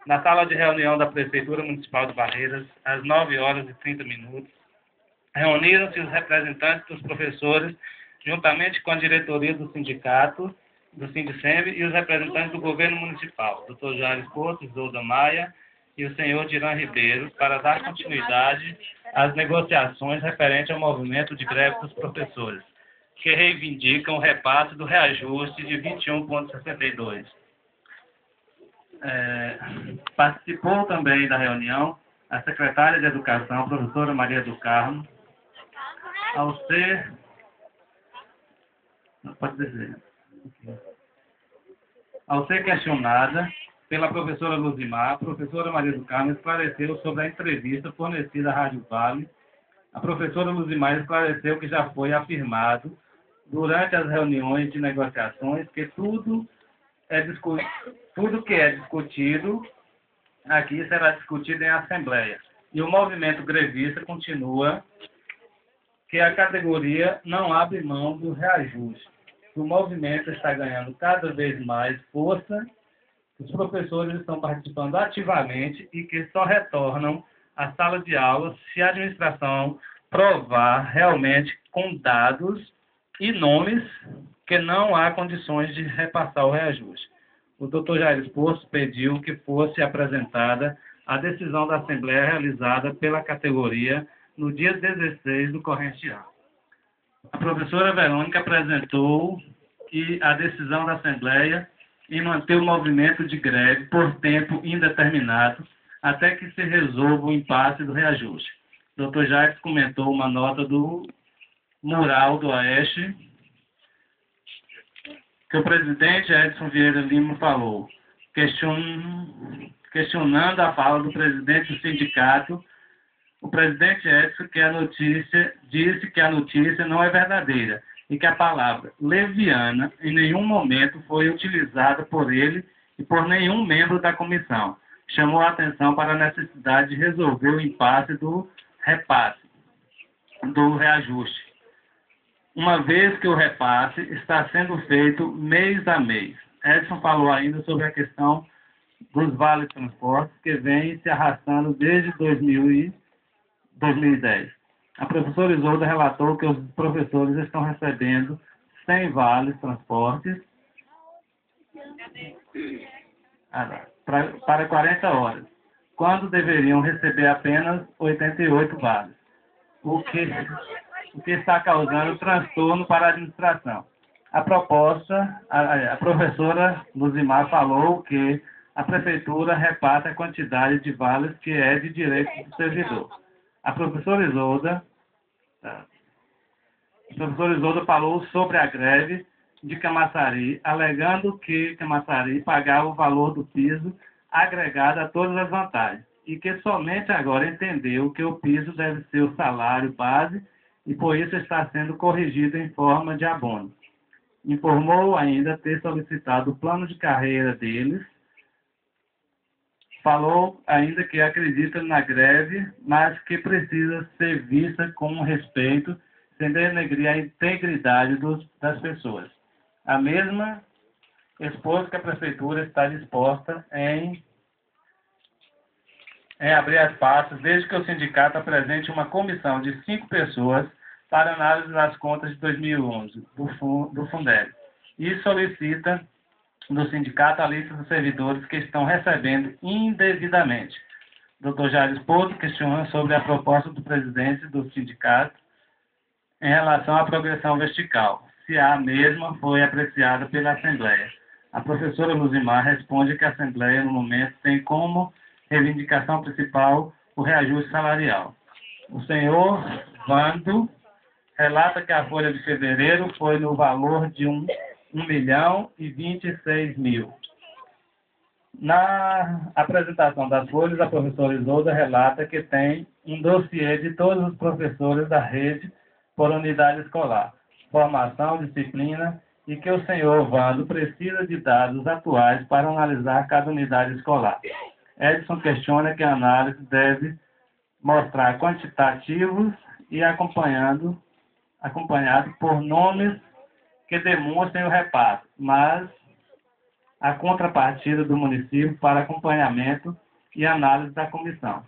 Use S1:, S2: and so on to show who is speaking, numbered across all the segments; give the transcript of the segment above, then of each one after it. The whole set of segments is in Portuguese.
S1: na sala de reunião da Prefeitura Municipal de Barreiras, às 9h30, reuniram-se os representantes dos professores, juntamente com a diretoria do sindicato, do Sindicemb, e os representantes do governo municipal, Dr. Jair Porto, Isolda Maia e o senhor Diran Ribeiro, para dar continuidade às negociações referentes ao movimento de greve dos professores, que reivindicam o repasse do reajuste de 21,62. Participou também da reunião a secretária de Educação, a professora Maria do Carmo, ao ser questionada pela professora Luzimar, a professora Maria do Carmo esclareceu sobre a entrevista fornecida à Rádio Vale. A professora Luzimar esclareceu que já foi afirmado durante as reuniões de negociações que tudo que é discutido aqui será discutido em assembleia. E o movimento grevista continua que a categoria não abre mão do reajuste. O movimento está ganhando cada vez mais força, os professores estão participando ativamente e que só retornam à sala de aula se a administração provar realmente com dados e nomes que não há condições de repassar o reajuste. O Dr. Jair Porto pediu que fosse apresentada a decisão da Assembleia realizada pela categoria no dia 16 do corrente ano. A professora Verônica apresentou que a decisão da Assembleia em manter o movimento de greve por tempo indeterminado até que se resolva o impasse do reajuste. O Dr. Jair comentou uma nota do Mural do Oeste, que o presidente Edson Vieira Lima falou, questionando a fala do presidente do sindicato. O presidente Edson disse que a notícia não é verdadeira e que a palavra leviana em nenhum momento foi utilizada por ele e por nenhum membro da comissão. Chamou a atenção para a necessidade de resolver o impasse do repasse, do reajuste, uma vez que o repasse está sendo feito mês a mês. Edson falou ainda sobre a questão dos vales transportes, que vem se arrastando desde 2010. A professora Isolda relatou que os professores estão recebendo 100 vales transportes para 40 horas, quando deveriam receber apenas 88 vales, o que está causando transtorno para a administração. A professora Luzimar falou que a prefeitura repassa a quantidade de vales que é de direito do servidor. A professora Isolda falou sobre a greve de Camaçari, alegando que Camaçari pagava o valor do piso agregado a todas as vantagens, e que somente agora entendeu que o piso deve ser o salário base e por isso está sendo corrigido em forma de abono. Informou ainda ter solicitado o plano de carreira deles. Falou ainda que acredita na greve, mas que precisa ser vista com respeito, sem denegrir a integridade das pessoas. A mesma expôs que a prefeitura está disposta em abrir as pastas, desde que o sindicato apresente uma comissão de 5 pessoas para análise das contas de 2011 do Fundeb, e solicita do sindicato a lista dos servidores que estão recebendo indevidamente. Dr. Jair Porto questiona sobre a proposta do presidente do sindicato em relação à progressão vertical, se a mesma foi apreciada pela Assembleia. A professora Luzimar responde que a Assembleia, no momento, tem como reivindicação principal o reajuste salarial. O senhor Vando relata que a folha de fevereiro foi no valor de 1.026.000. Na apresentação das folhas, a professora Isolda relata que tem um dossiê de todos os professores da rede por unidade escolar, formação, disciplina, e que o senhor Vando precisa de dados atuais para analisar cada unidade escolar. Edson questiona que a análise deve mostrar quantitativos e acompanhado por nomes que demonstrem o repasse, mas a contrapartida do município para acompanhamento e análise da comissão.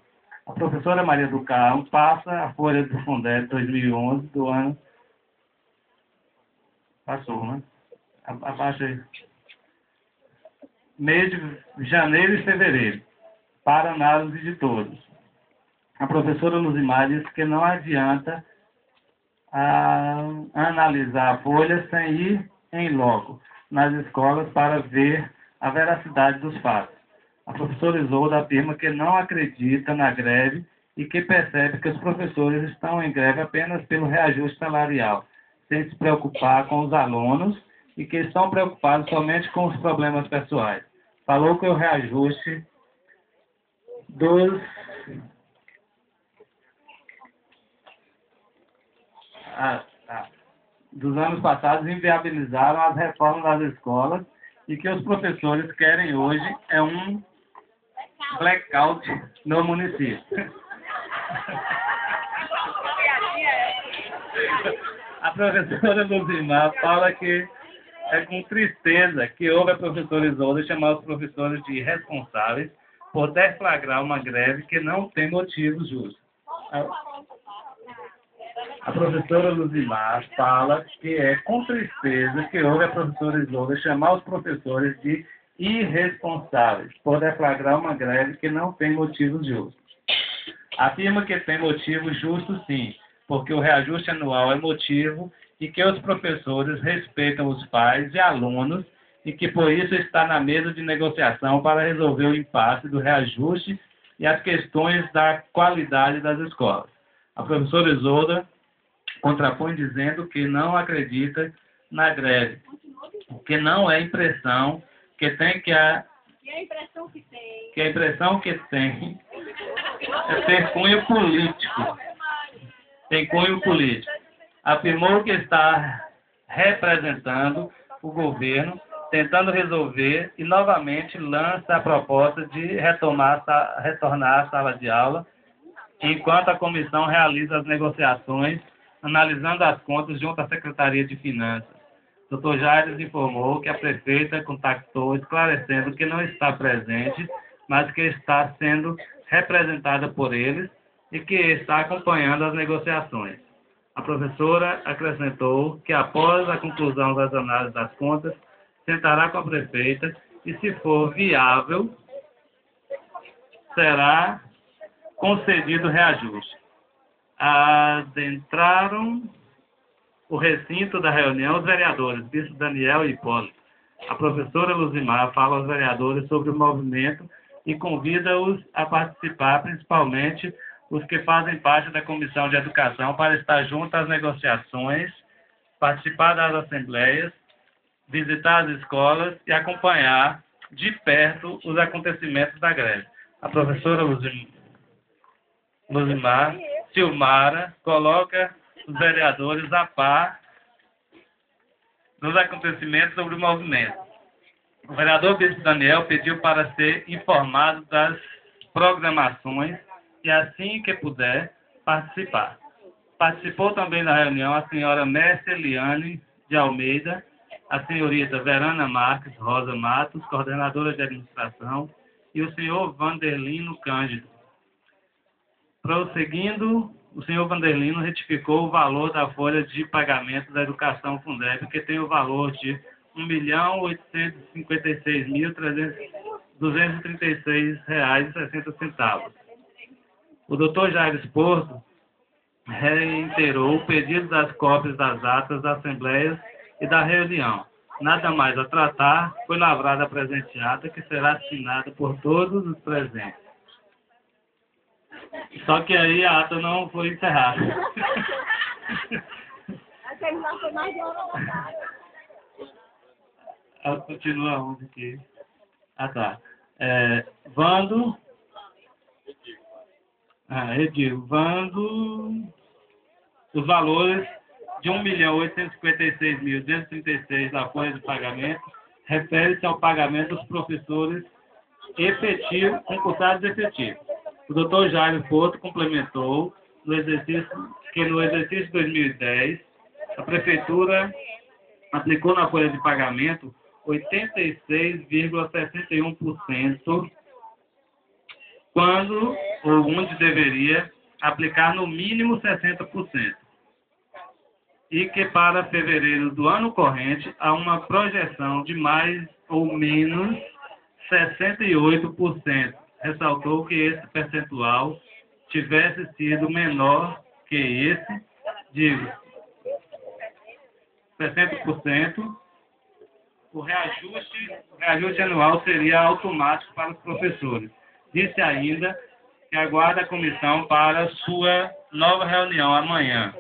S1: A professora Maria do Carmo passa a folha do Fundeb 2011 do ano... Passou, né? Abaixa aí. Mês de janeiro e fevereiro, para análise de todos. A professora Luzimar disse que não adianta analisar a folha sem ir em loco nas escolas para ver a veracidade dos fatos. A professora Isolda afirma que não acredita na greve e que percebe que os professores estão em greve apenas pelo reajuste salarial, sem se preocupar com os alunos e que estão preocupados somente com os problemas pessoais. Falou que o reajuste dos anos passados inviabilizaram as reformas das escolas e que os professores querem hoje é um blackout no município. A professora Luzimar fala que é com tristeza que houve a professora Isolda chamar os professores de irresponsáveis por deflagrar uma greve que não tem motivos justos. A professora Luzimar fala que é com tristeza que houve a professora Isolda chamar os professores de irresponsáveis por deflagrar uma greve que não tem motivos justos. Afirma que tem motivos justos sim, porque o reajuste anual é motivo e que os professores respeitam os pais e alunos e que por isso está na mesa de negociação para resolver o impasse do reajuste e as questões da qualidade das escolas. A professora Isolda contrapõe dizendo que não acredita na greve, que não é impressão, que tem que a impressão que tem é ter cunho político. Tem cunho político. Afirmou que está representando o governo, tentando resolver e novamente lança a proposta de retornar à sala de aula, enquanto a comissão realiza as negociações, analisando as contas junto à Secretaria de Finanças. Dr. Jaires informou que a prefeita contactou esclarecendo que não está presente, mas que está sendo representada por eles e que está acompanhando as negociações. A professora acrescentou que após a conclusão das análises das contas, sentará com a prefeita e, se for viável, será concedido reajuste. Adentraram o recinto da reunião os vereadores, bispo Daniel e Hipólito. A professora Luzimar fala aos vereadores sobre o movimento e convida-os a participar, principalmente os que fazem parte da Comissão de Educação, para estar junto às negociações, participar das assembleias, visitar as escolas e acompanhar de perto os acontecimentos da greve. A professora Silmara coloca os vereadores a par dos acontecimentos sobre o movimento. O vereador Bispo Daniel pediu para ser informado das programações e, assim que puder, participar. Participou também da reunião a senhora Mércia Eliane de Almeida, a senhorita Verana Marques Rosa Matos, coordenadora de administração, e o senhor Vanderlino Cândido. Prosseguindo, o senhor Vanderlino retificou o valor da folha de pagamento da educação Fundeb, que tem o valor de R$ 1.856.236,60. O doutor Jaires Porto reiterou o pedido das cópias das atas da Assembleia e da reunião. Nada mais a tratar, foi lavrada a presente ata, que será assinada por todos os presentes. Só que aí a ata não foi encerrada. Ela continua onde aqui? Ah, tá. Vando... Vando... Os valores de R$ 1.856.236 da folha de pagamento refere-se ao pagamento dos professores efetivos, concursados efetivos. O doutor Jairo Porto complementou que no exercício de 2010, a Prefeitura aplicou na folha de pagamento 86,61%, quando ou onde deveria aplicar no mínimo 60%. E que para fevereiro do ano corrente há uma projeção de mais ou menos 68%. Ressaltou que esse percentual tivesse sido menor que esse, digo, 60%, o reajuste anual seria automático para os professores. Disse ainda que aguarda a comissão para sua nova reunião amanhã.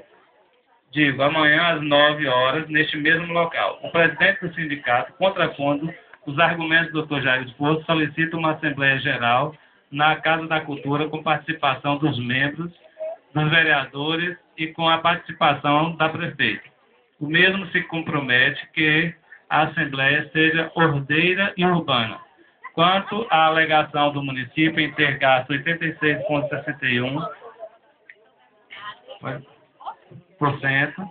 S1: Digo, amanhã às 9 horas, neste mesmo local. O presidente do sindicato, contrapondo os argumentos do Dr. Jair Esposo, solicita uma Assembleia Geral na Casa da Cultura com participação dos membros, dos vereadores e com a participação da prefeita. O mesmo se compromete que a Assembleia seja ordeira e urbana. Quanto à alegação do município em ter gasto 86,61%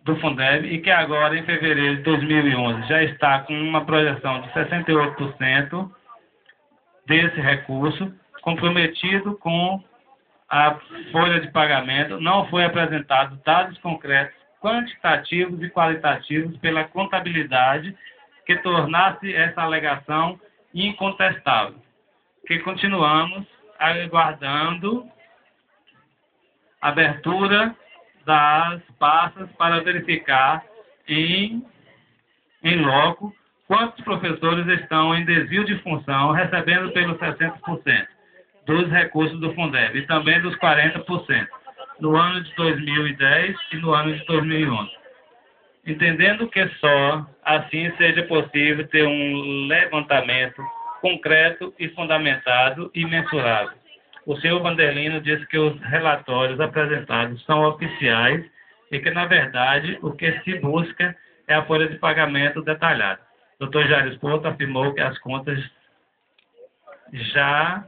S1: do Fundeb e que agora, em fevereiro de 2011, já está com uma projeção de 68% desse recurso, comprometido com a folha de pagamento, não foi apresentado dados concretos, quantitativos e qualitativos pela contabilidade que tornasse essa alegação incontestável. Que continuamos aguardando a abertura das pastas para verificar em loco quantos professores estão em desvio de função, recebendo pelos 60% dos recursos do Fundeb e também dos 40% no ano de 2010 e no ano de 2011. Entendendo que só assim seja possível ter um levantamento concreto e fundamentado e mensurável. O senhor Vanderlino disse que os relatórios apresentados são oficiais e que, na verdade, o que se busca é a folha de pagamento detalhada. O Dr. Jair Esposo afirmou que as contas já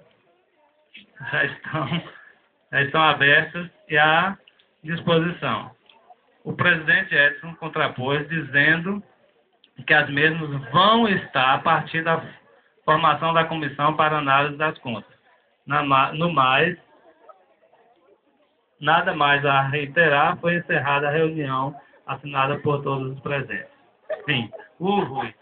S1: estão abertas e à disposição. O presidente Edson contrapôs, dizendo que as mesmas vão estar a partir da formação da comissão para análise das contas. No mais, nada mais a reiterar, foi encerrada a reunião assinada por todos os presentes. Sim, Rui.